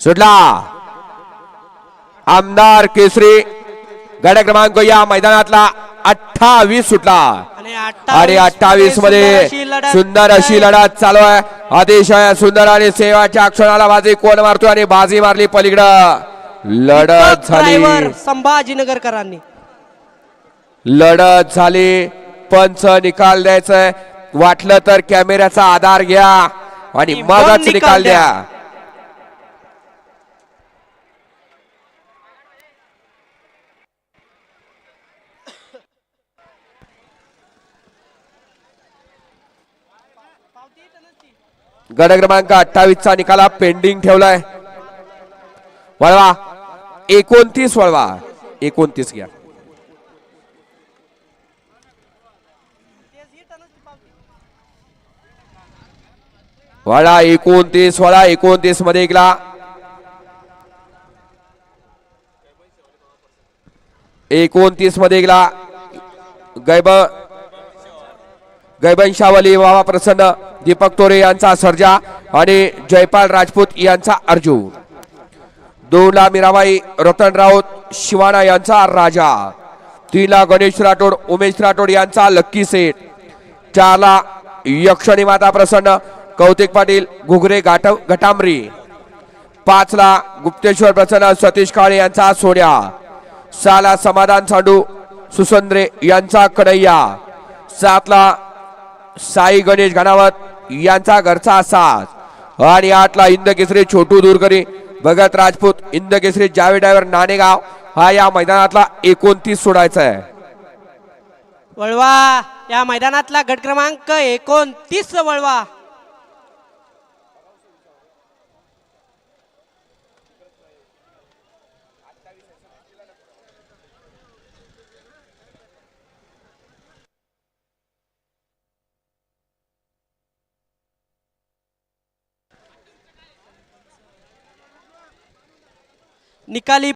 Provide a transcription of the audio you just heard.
सुटला आमदार केसरी गट क्रमांक या मैदानातला 28 सुटला आणि 28 मध्ये सुंदर अशी लढत चालू आहे. अतिशय सुंदर आणि सेवाच्या क्षणाला बाजी कोण मारतो आणि बाजी मारली पलीकडं. लढत झाली संभाजीनगरकरांनी लढत झाली. पंच निकाल द्यायचंय वाटलं तर कॅमेऱ्याचा आधार घ्या आणि मगच निकाल द्या. गट क्रमांक 28 चा निकाला पेंडिंग ठेवलाय. वळवा 29 वळवा 29 घ्या. वळा 29 वळा 29 मध्ये गेला. 29 मध्ये गेला. गैबंशावली बाबा प्रसन्न दीपक तोरे यांचा सर्जा आणि जयपाल राजपूत यांचा अर्जुन. 2 ला मीराबाई रतन राऊत शिवाना यांचा राजा. 3 ला गणेश राठोड उमेश राठोड यांचा लक्की सेठ. 4 ला यक्षणी माता प्रसन्न कौतिक पाटील घुगरे घटामरी. 5 ला गुप्तेश्वर प्रसन्न सतीश काळे यांचा सोन्या. 6 ला समाधान सांडू सुसंद्रे यांचा कन्हैया. 7 ला साई गणेश घनावत यांचा घरचा साथ आणि 8 ला इंदकेसरी छोटू दूरकरी भगत राजपूत इंदकेसरी जावेद ड्रायव्हर नाणेगाव हा या मैदानातला 29 सोडायचा आहे. वळवा या मैदानातला गट क्रमांक 29 वळवा. निकाली